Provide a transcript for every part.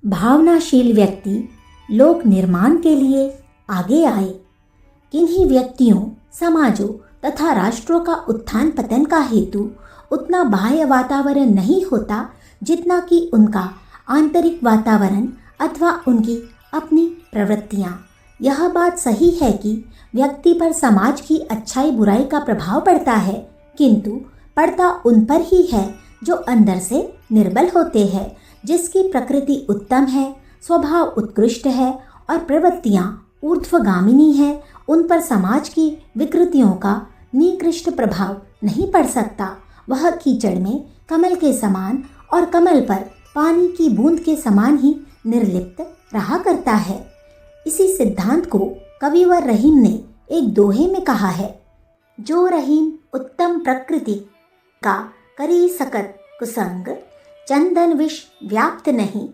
भावनाशील व्यक्ति लोक निर्माण के लिए आगे आए। किन्हीं व्यक्तियों, समाजों तथा राष्ट्रों का उत्थान पतन का हेतु उतना बाह्य वातावरण नहीं होता जितना कि उनका आंतरिक वातावरण अथवा उनकी अपनी प्रवृत्तियाँ। यह बात सही है कि व्यक्ति पर समाज की अच्छाई बुराई का प्रभाव पड़ता है, किंतु पड़ता उन पर ही है जो अंदर से निर्बल होते हैं, जिसकी प्रकृति उत्तम है, स्वभाव उत्कृष्ट है और प्रवृत्तियाँ ऊर्ध्वगामिनी है। उन पर समाज की विकृतियों का निकृष्ट प्रभाव नहीं पड़ सकता। वह कीचड़ में कमल के समान और कमल पर पानी की बूंद के समान ही निर्लिप्त रहा करता है। इसी सिद्धांत को कविवर रहीम ने एक दोहे में कहा है, जो रहीम उत्तम प्रकृति का करी सकत कुसंग, चंदन विष व्याप्त नहीं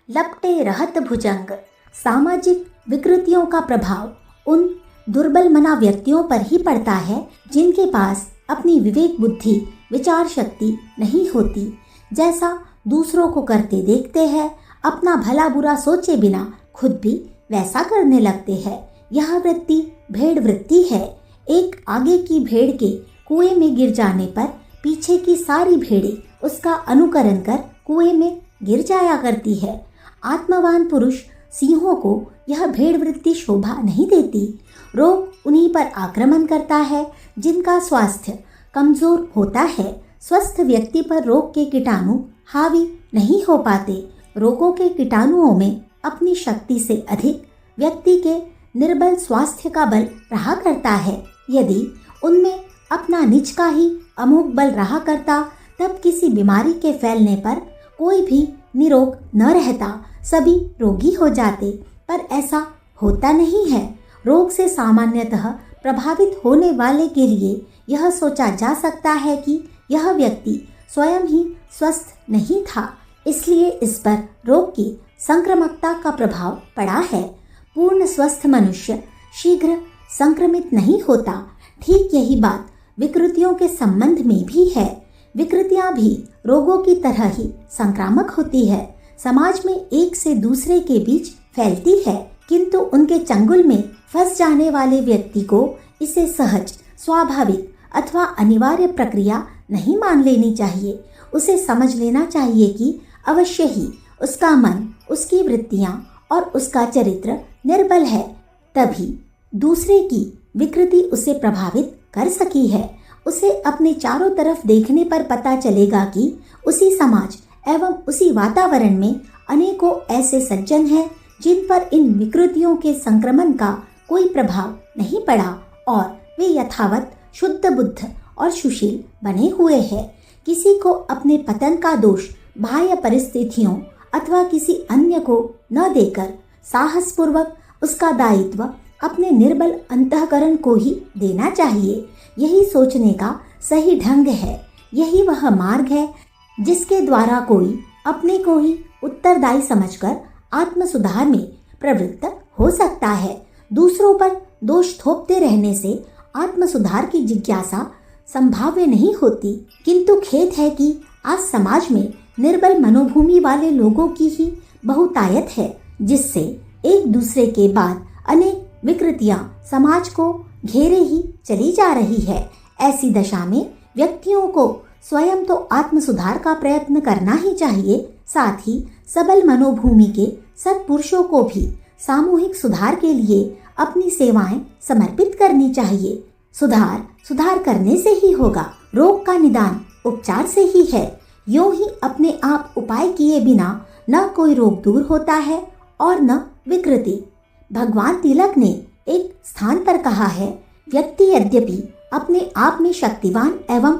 लपटे रहत भुजंग। सामाजिक विकृतियों का प्रभाव उन दुर्बल मना व्यक्तियों पर ही पड़ता है जिनके पास अपनी विवेक बुद्धि विचार शक्ति नहीं होती। जैसा दूसरों को करते देखते हैं, अपना भला बुरा सोचे बिना खुद भी वैसा करने लगते हैं। यह वृत्ति भेड़ वृत्ति है। एक आगे की भेड़ के कुएं में गिर जाने पर पीछे की सारी भेड़ें उसका अनुकरण कर कुएं में गिर जाया करती है। आत्मवान पुरुष सिंहों को यह भेड़ वृत्ति शोभा नहीं देती। रोग उन्हीं पर आक्रमण करता है जिनका स्वास्थ्य कमजोर होता है। स्वस्थ व्यक्ति पर रोग के कीटाणु हावी नहीं हो पाते। रोगों के कीटाणुओं में अपनी शक्ति से अधिक व्यक्ति के निर्बल स्वास्थ्य का बल रहा करता है। यदि उनमें अपना निज का ही अमोघ बल रहा करता, तब किसी बीमारी के फैलने पर कोई भी निरोग न रहता, सभी रोगी हो जाते। पर ऐसा होता नहीं है। रोग से सामान्यतः प्रभावित होने वाले के लिए यह सोचा जा सकता है कि यह व्यक्ति स्वयं ही स्वस्थ नहीं था, इसलिए इस पर रोग की संक्रामकता का प्रभाव पड़ा है। पूर्ण स्वस्थ मनुष्य शीघ्र संक्रमित नहीं होता। ठीक यही बात विकृतियों के संबंध में भी है। विकृतियां भी रोगों की तरह ही संक्रामक होती है। समाज में एक से दूसरे के बीच फैलती है, किंतु उनके चंगुल में फंस जाने वाले व्यक्ति को इसे सहज, स्वाभाविक अथवा अनिवार्य प्रक्रिया नहीं मान लेनी चाहिए। उसे समझ लेना चाहिए कि अवश्य ही उसका मन, उसकी वृत्तियां और उसका चरित्र निर्बल है, तभी दूसरे की विकृति उसे प्रभावित कर सकी है। उसे अपने चारों तरफ देखने पर पता चलेगा कि उसी समाज एवं उसी वातावरण में अनेकों ऐसे सज्जन हैं जिन पर इन विकृतियों के संक्रमण का कोई प्रभाव नहीं पड़ा और वे यथावत शुद्ध बुद्ध और सुशील बने हुए हैं। किसी को अपने पतन का दोष बाह्य परिस्थितियों अथवा किसी अन्य को न देकर साहसपूर्वक उसका दायित्व अपने निर्बल अंतःकरण को ही देना चाहिए। यही सोचने का सही ढंग है। यही वह मार्ग है जिसके द्वारा कोई अपने को ही उत्तरदायी समझकर आत्म सुधार में प्रवृत्त हो सकता है। दूसरों पर दोष थोपते रहने से आत्म सुधार की जिज्ञासा संभाव्य नहीं होती, किंतु खेद है कि आज समाज में निर्बल मनोभूमि वाले लोगों की ही बहुतायत है, जिससे एक दूसरे के बाद अनेक विकृतियां समाज को घेरे ही चली जा रही है। ऐसी दशा में व्यक्तियों को स्वयं तो आत्म सुधार का प्रयत्न करना ही चाहिए, साथ ही सबल मनोभूमि के सत्पुरुषों को भी सामूहिक सुधार के लिए अपनी सेवाएं समर्पित करनी चाहिए। सुधार करने से ही होगा। रोग का निदान उपचार से ही है। यूं ही अपने आप उपाय किए बिना न कोई रोग दूर होता है और न विकृति। भगवान तिलक ने एक स्थान पर कहा है, व्यक्ति यद्यपि अपने आप में शक्तिवान एवं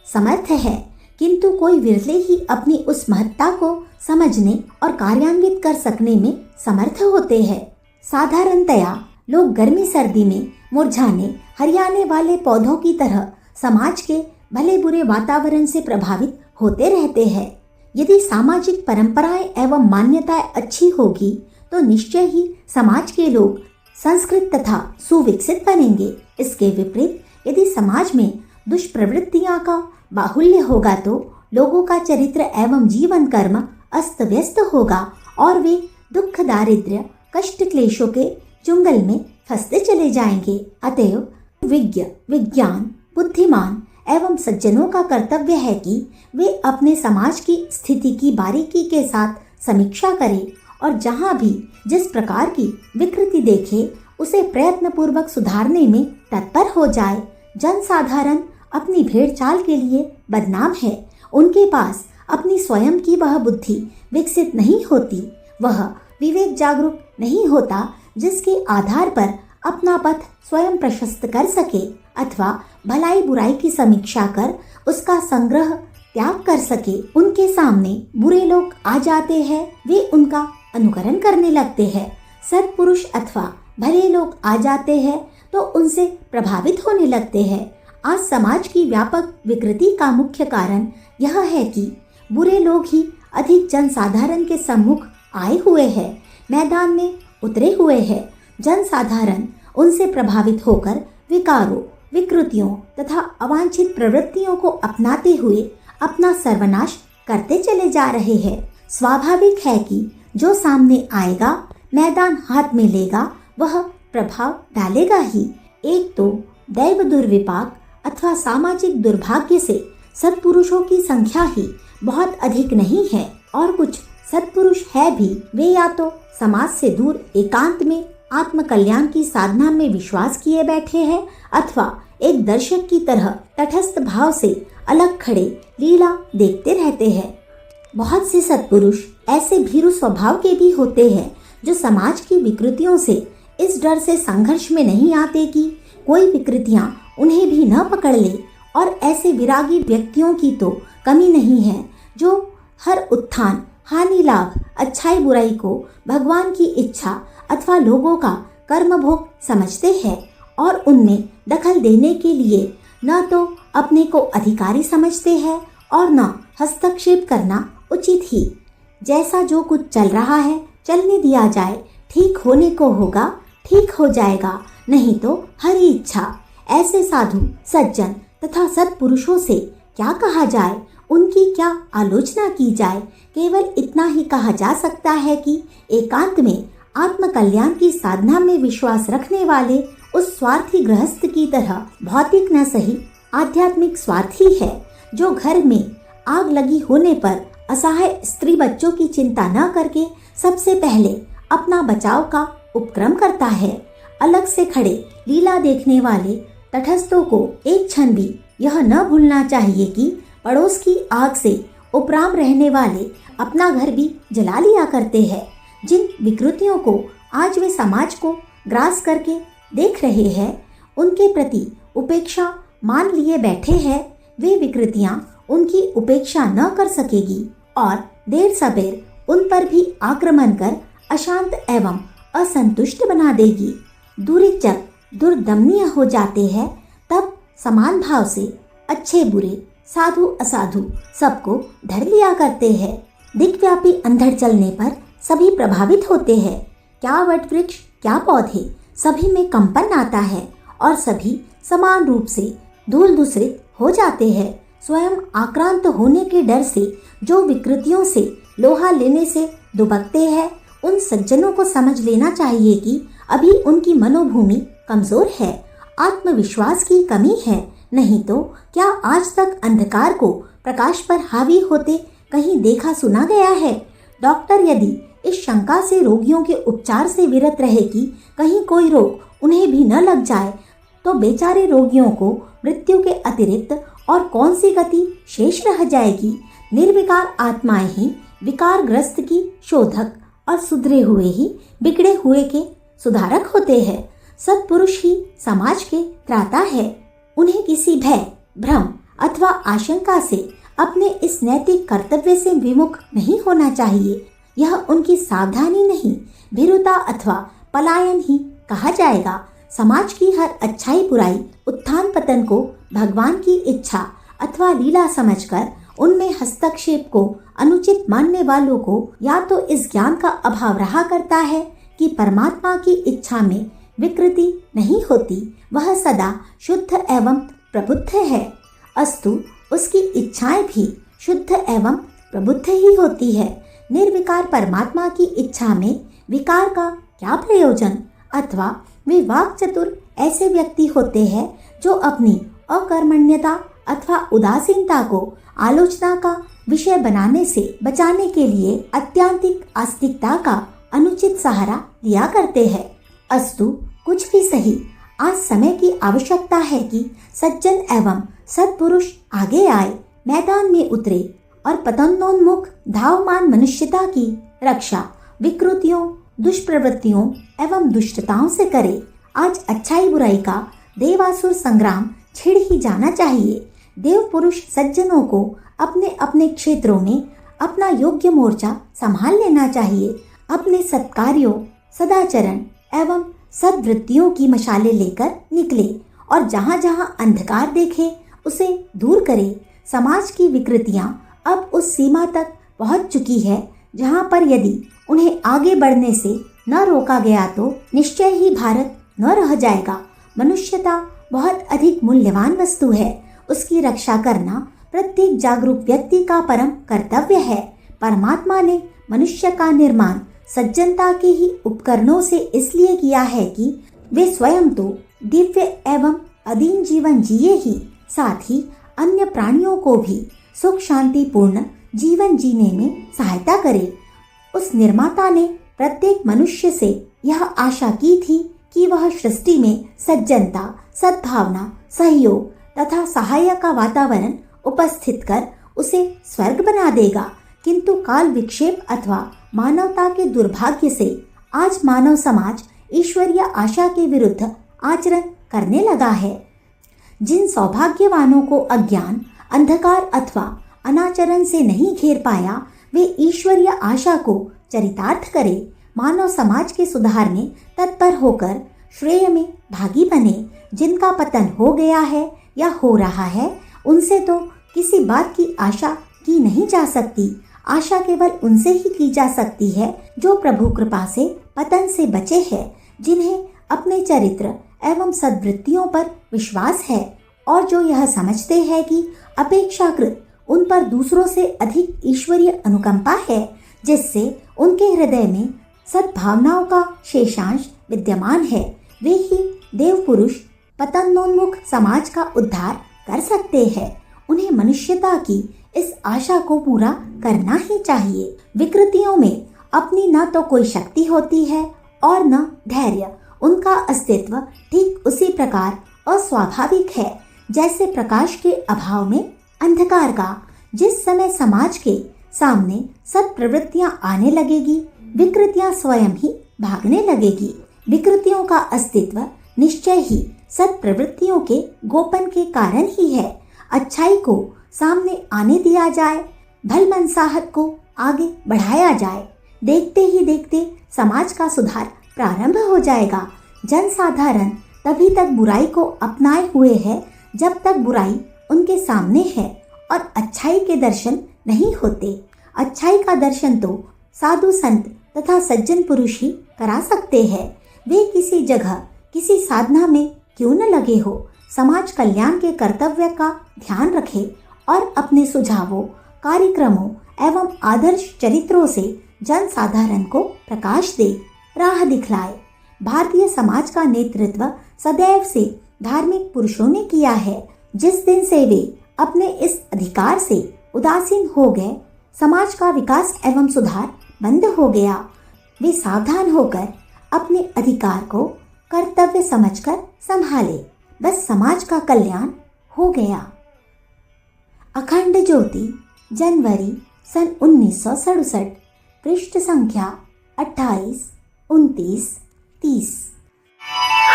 समर्थ है, किंतु कोई विरले ही अपनी उस महत्ता को समझने और कार्यान्वित कर सकने में समर्थ होते हैं। साधारणतया लोग गर्मी सर्दी में मुरझाने हरियाने वाले पौधों की तरह समाज के भले बुरे वातावरण से प्रभावित होते रहते हैं। यदि सामाजिक परंपराएं एवं मान्यताएं अच्छी होगी तो निश्चय ही समाज के लोग संस्कृत तथा सुविकसित बनेंगे। इसके विपरीत यदि समाज में दुष्प्रवृत्तियां का बाहुल्य होगा तो लोगों का चरित्र एवं जीवन कर्म अस्त व्यस्त होगा और वे दुख, दारिद्र्य, कष्ट, क्लेशों के चुंगल में फंसते चले जाएंगे। अतएव विज्ञ, विज्ञान, बुद्धिमान एवं सज्जनों का कर्तव्य है कि वे अपने समाज की स्थिति की बारीकी के साथ समीक्षा करें और जहाँ भी जिस प्रकार की विकृति देखे उसे प्रयत्नपूर्वक सुधारने में तत्पर हो जाए। जनसाधारण अपनी भेड़ चाल के लिए बदनाम है। उनके पास अपनी स्वयं की वह बुद्धि विकसित नहीं होती, वह विवेक जागरूक नहीं होता जिसके आधार पर अपना पथ स्वयं प्रशस्त कर सके अथवा भलाई बुराई की समीक्षा कर उसका संग्रह त्याग कर सके। उनके सामने बुरे लोग आ जाते हैं, वे उनका अनुकरण करने लगते हैं। सत्पुरुष अथवा भले लोग आ जाते हैं तो उनसे प्रभावित होने लगते हैं। आज समाज की व्यापक विकृति का मुख्य कारण यह है कि बुरे लोग ही अधिक जनसाधारण के सम्मुख आए हुए हैं, मैदान में उतरे हुए हैं। जनसाधारण उनसे प्रभावित होकर विकारों, विकृतियों तथा अवांछित प्रवृत्तियों को अपनाते हुए अपना सर्वनाश करते चले जा रहे हैं। स्वाभाविक है कि जो सामने आएगा, मैदान हाथ में लेगा, वह प्रभाव डालेगा ही। एक तो दैव दुर्विपाक अथवा सामाजिक दुर्भाग्य से सत्पुरुषों की संख्या ही बहुत अधिक नहीं है, और कुछ सत्पुरुष है भी, वे या तो समाज से दूर एकांत में आत्म कल्याण की साधना में विश्वास किए बैठे हैं अथवा एक दर्शक की तरह तटस्थ भाव से अलग खड़े लीला देखते रहते हैं। बहुत से सत्पुरुष ऐसे भीरु स्वभाव के भी होते हैं जो समाज की विकृतियों से इस डर से संघर्ष में नहीं आते कि कोई विकृतियां उन्हें भी न पकड़ ले, और ऐसे विरागी व्यक्तियों की तो कमी नहीं है जो हर उत्थान, हानि, लाभ, अच्छाई, बुराई को भगवान की इच्छा अथवा लोगों का कर्म भोग समझते हैं और उनमें दखल देने के लिए न तो अपने को अधिकारी समझते हैं और न हस्तक्षेप करना उचित ही। जैसा जो कुछ चल रहा है चलने दिया जाए, ठीक होने को होगा, ठीक हो जाएगा, नहीं तो हरी इच्छा। ऐसे साधु, सज्जन तथा सत्पुरुषों से क्या कहा जाए, उनकी क्या आलोचना की जाए। केवल इतना ही कहा जा सकता है कि एकांत में आत्म कल्याण की साधना में विश्वास रखने वाले उस स्वार्थी गृहस्थ की तरह भौतिक न सही आध्यात्मिक स्वार्थी है, जो घर में आग लगी होने पर असहाय स्त्री बच्चों की चिंता न करके सबसे पहले अपना बचाव का उपक्रम करता है। अलग से खड़े लीला देखने वाले तटस्थों को एक क्षण भी यह न भूलना चाहिए कि पड़ोस की आग से उपराम रहने वाले अपना घर भी जला लिया करते हैं। जिन विकृतियों को आज वे समाज को ग्रास करके देख रहे हैं, उनके प्रति उपेक्षा मान लिए बैठे हैं, वे विकृतियां उनकी उपेक्षा न कर सकेगी और देर सबेर उन पर भी आक्रमण कर अशांत एवं असंतुष्ट बना देगी। दूरी जब दुर्दमनीय हो जाते हैं, तब समान भाव से अच्छे बुरे, साधु असाधु सबको धर लिया करते हैं। दिग्व्यापी अंधड़ चलने पर सभी प्रभावित होते हैं। क्या वट वृक्ष, क्या पौधे, सभी में कंपन आता है और सभी समान रूप से धूल दूसरित हो जाते हैं। स्वयं आक्रांत होने के डर से जो विकृतियों से लोहा लेने से दुबकते हैं, उन सज्जनों को समझ लेना चाहिए कि अभी उनकी मनोभूमि कमजोर है, आत्मविश्वास की कमी है। नहीं तो क्या आज तक अंधकार को प्रकाश पर हावी होते कहीं देखा सुना गया है? डॉक्टर यदि इस शंका से रोगियों के उपचार से विरत रहे कि कहीं कोई रोग उन्हें भी न लग जाए, तो बेचारे रोगियों को मृत्यु के अतिरिक्त और कौन सी गति शेष रह जाएगी। निर्विकार आत्माएं ही विकारग्रस्त की शोधक और सुधरे हुए ही बिगड़े हुए के सुधारक होते हैं। सत्पुरुष ही समाज के त्राता है। उन्हें किसी भय, भ्रम अथवा आशंका से अपने इस नैतिक कर्तव्य से विमुख नहीं होना चाहिए। यह उनकी सावधानी नहीं, भीरुता अथवा पलायन ही कहा जाएगा। समाज की हर अच्छाई बुराई, उत्थान पतन को भगवान की इच्छा अथवा लीला समझकर उनमें हस्तक्षेप को अनुचित मानने वालों को या तो इस ज्ञान का अभाव रहा करता है कि परमात्मा की इच्छा में विकृति नहीं होती, वह सदा शुद्ध एवं प्रबुद्ध है। अस्तु उसकी इच्छाएं भी शुद्ध एवं प्रबुद्ध ही होती है। निर्विकार परमात्मा की इच्छा में विकार का क्या प्रयोजन। अथवा वे वाक् चतुर ऐसे व्यक्ति होते हैं जो अपनी अकर्मण्यता अथवा उदासीनता को आलोचना का विषय बनाने से बचाने के लिए अत्यंतिक आस्तिकता का अनुचित सहारा लिया करते हैं। अस्तु कुछ भी सही, आज समय की आवश्यकता है कि सज्जन एवं सत्पुरुष आगे आए, मैदान में उतरे और पतनोन्मुख धावमान मनुष्यता की रक्षा विकृतियों, दुष्प्रवृत्तियों एवं दुष्टताओं से करे। आज अच्छाई बुराई का देवासुर संग्राम छिड़ ही जाना चाहिए। देव पुरुष सज्जनों को अपने अपने क्षेत्रों में अपना योग्य मोर्चा संभाल लेना चाहिए। अपने सत्कार्यों, सदाचरण एवं सद्वृत्तियों की मशालें लेकर निकले और जहाँ जहाँ अंधकार देखे उसे दूर करे। समाज की विकृतियाँ अब उस सीमा तक पहुँच चुकी है जहाँ पर यदि उन्हें आगे बढ़ने से न रोका गया तो निश्चय ही भारत न रह जाएगा। मनुष्यता बहुत अधिक मूल्यवान वस्तु है, उसकी रक्षा करना प्रत्येक जागरूक व्यक्ति का परम कर्तव्य है। परमात्मा ने मनुष्य का निर्माण सज्जनता के ही उपकरणों से इसलिए किया है कि वे स्वयं तो दिव्य एवं अधीन जीवन जिए ही, साथ ही अन्य प्राणियों को भी सुख शांतिपूर्ण जीवन जीने में सहायता करे। उस निर्माता ने प्रत्येक मनुष्य से यह आशा की थी कि वह सृष्टि में सज्जनता, सद्भावना, सहयोग तथा सहायता का वातावरण उपस्थित कर उसे स्वर्ग बना देगा। किंतु काल विक्षेप अथवा मानवता के दुर्भाग्य से आज मानव समाज ईश्वरीय आशा के विरुद्ध आचरण करने लगा है। जिन सौभाग्यवानों को अज्ञान, अंधकार अथवा अनाचरण से नहीं घेर पाया, वे ईश्वरीय आशा को चरितार्थ करे, मानव समाज के सुधार में तत्पर होकर श्रेय में भागी बने। जिनका पतन हो गया है या हो रहा है, उनसे तो किसी बात की आशा की नहीं जा सकती। आशा केवल उनसे ही की जा सकती है जो प्रभु कृपा से पतन से बचे हैं, जिन्हें अपने चरित्र एवं सद्वृत्तियों पर विश्वास है और जो यह समझते हैं कि अपेक्षाकृत उन पर दूसरों से अधिक ईश्वरीय अनुकंपा है, जिससे उनके हृदय में सद्भावनाओं का शेषांश विद्यमान है। वे ही देव पुरुष पतनोन्मुख समाज का उद्धार कर सकते हैं। उन्हें मनुष्यता की इस आशा को पूरा करना ही चाहिए। विकृतियों में अपनी न तो कोई शक्ति होती है और न धैर्य। उनका अस्तित्व ठीक उसी प्रकार अस्वाभाविक है जैसे प्रकाश के अभाव में अंधकार का। जिस समय समाज के सामने सत्प्रवृत्तियां आने लगेगी, विकृतियां स्वयं ही भागने लगेगी। विकृतियों का अस्तित्व निश्चय ही सत्प्रवृत्तियों के गोपन के कारण ही है। अच्छाई को सामने आने दिया जाए, भलमनसाहत को आगे बढ़ाया जाए, देखते ही देखते समाज का सुधार प्रारंभ हो जाएगा। जनसाधारण तभी तक बुराई को अपनाए हुए है जब तक बुराई उनके सामने है और अच्छाई के दर्शन नहीं होते। अच्छाई का दर्शन तो साधु संत तथा सज्जन पुरुष ही करा सकते हैं। वे किसी जगह किसी साधना में क्यों न लगे हो, समाज कल्याण के कर्तव्य का ध्यान रखे और अपने सुझावों, कार्यक्रमों एवं आदर्श चरित्रों से जनसाधारण को प्रकाश दे, राह दिखलाए। भारतीय समाज का नेतृत्व सदैव से धार्मिक पुरुषों ने किया है। जिस दिन से वे अपने इस अधिकार से उदासीन हो गए, समाज का विकास एवं सुधार बंद हो गया। वे सावधान होकर अपने अधिकार को कर्तव्य समझकर संभाले, बस समाज का कल्याण हो गया। अखंड ज्योति, जनवरी सन 1967, पृष्ठ संख्या 28, 29, 30।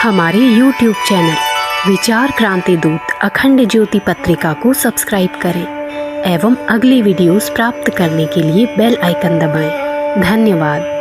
हमारे YouTube चैनल विचार क्रांति दूत अखंड ज्योति पत्रिका को सब्सक्राइब करें एवं अगली वीडियोस प्राप्त करने के लिए बेल आइकन दबाएं। धन्यवाद।